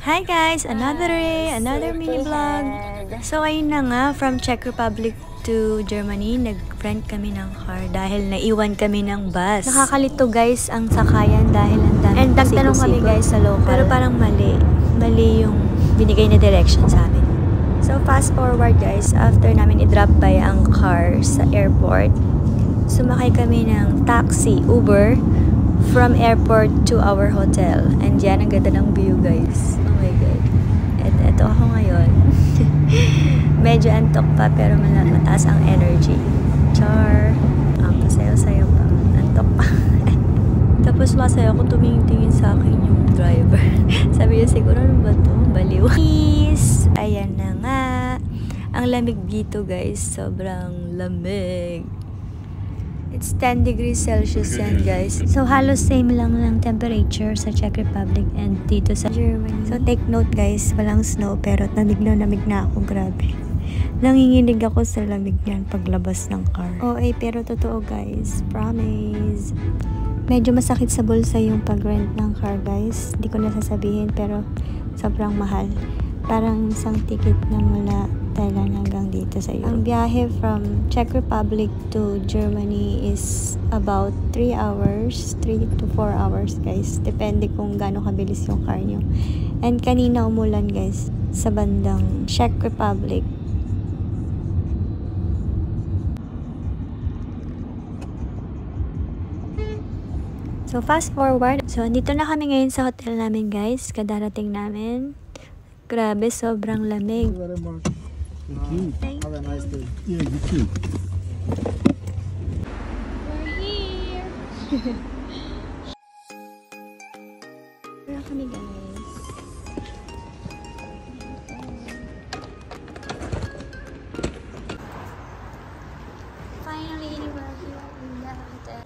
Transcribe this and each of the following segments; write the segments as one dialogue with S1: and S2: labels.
S1: Hi guys! Another day, another mini vlog. So ayun na nga, from Czech Republic to Germany, nag-rent kami ng car dahil naiwan kami ng bus. Nakakalito guys ang sakayan dahil ang dami. And nagtanong kami guys sa local. Pero parang mali. Mali yung binigay na direction sa amin. So fast forward guys, after namin i-drop by ang car sa airport, sumakay kami ng taxi, Uber, from airport to our hotel. And yan, ang ganda ng view guys. Oh my god. At eto ako ngayon. Medyo antok pa pero mataas ang energy. Char. Ang pasayo-sayo pa. Antok pa. Tapos masaya ako tumingin-tingin sa akin yung driver. Sabi niya siguro ano ba ito? Baliw. Peace! Ayan na nga. Ang lamig dito guys. Sobrang lamig. It's 10 degrees Celsius yan guys. So halos same lang ng temperature sa Czech Republic and dito sa Germany. So take note guys, walang snow pero namig na ako, grabe. Nanginginig ako sa lamig niyan paglabas ng car. Pero totoo guys, promise. Medyo masakit sa bulsa yung pag-rent ng car guys. Di ko na sasabihin pero sobrang mahal. Parang isang ticket na mula Thailand hanggang dito sa Europe. Ang biyahe from Czech Republic to Germany is about 3 hours, 3 to 4 hours guys. Depende kung gaano kabilis yung car nyo. And kanina umulan guys sa bandang Czech Republic. So fast forward. So dito na kami ngayon sa hotel namin guys. Kadarating namin. Grabe, sobrang lamig.
S2: Thank you very much. Thank you. Have a nice day. Yeah, you too.
S1: We're here. Wala kami guys. Finally, we're here in the hotel.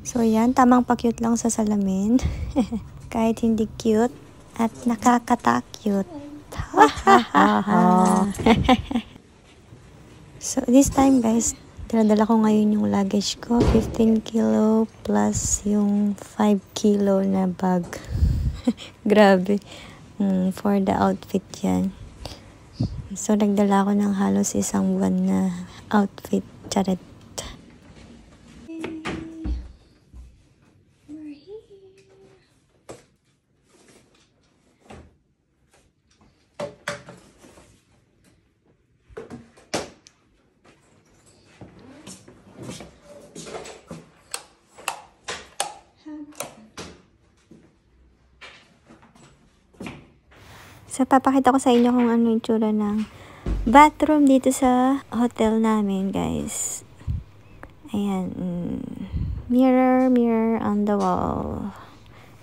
S1: So yan, tamang pa-cute lang sa salamin. Kahit hindi cute at nakakata-cute. So this time guys, dinadala ko ngayon yung luggage ko. 15 kilo plus yung 5 kilo na bag. Grabe. For the outfit yan. So nagdala ko ng halos isang buwan na outfit. Charet. So, papakita ko sa inyo kung ano yung tsura ng bathroom dito sa hotel namin, guys. Ayan. Mirror, mirror on the wall.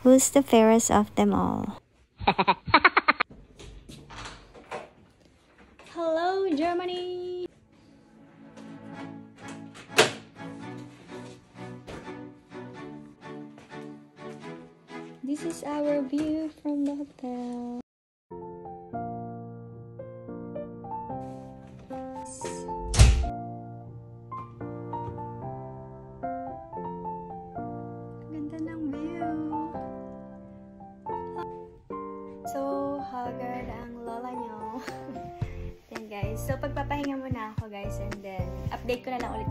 S1: Who's the fairest of them all? Hello, Germany! This is our view from the hotel. Ganda ng view. So, haggard ang lola nyo. Yan guys. So, pagpapahinga muna ako guys and then update ko na lang ulit.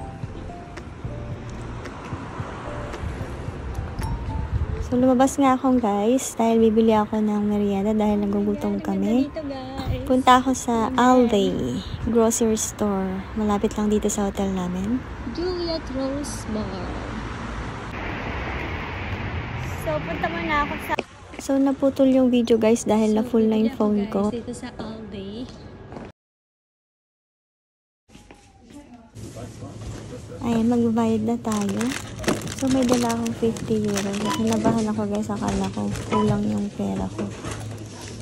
S1: So, lumabas nga ako guys dahil bibili ako ng merienda dahil nagugutom kami. Punta ako sa Aldi grocery store. Malapit lang dito sa hotel namin. Juliet Rose Bar. So, punta muna ako sa... So, naputol yung video guys dahil na full na yung phone ko. Dito sa Aldi. Ayan, magbabayad na tayo. So, may dala akong 50 euro. Kinabahan ako guys, akala ko kulang yung pera ko.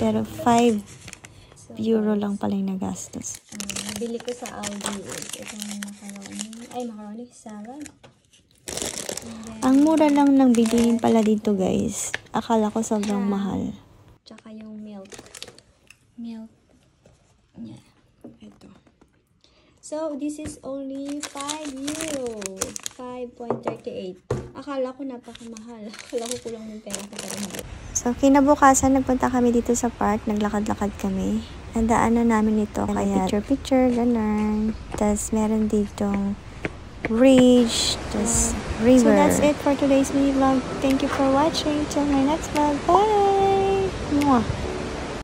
S1: Pero 5 euro lang pala yung nagastos. Nabili ko sa Aldi itong macaroni salad. Ang mura lang ng bilihin pala dito guys. Akala ko sobrang mahal. Tsaka yung milk. Milk. Yeah. Ito. So, this is only 5 euro. 5.38. Akala ko napakamahal. Akala ko kulang ng pera ko pero hindi. So, kinabukasan, nagpunta kami dito sa park. Naglakad-lakad kami. Ang daanan namin ito. Kaya picture-picture, ganun. Tapos, meron ditong bridge, tapos river. So, that's it for today's mini vlog. Thank you for watching. Till my next vlog. Bye! Mwah!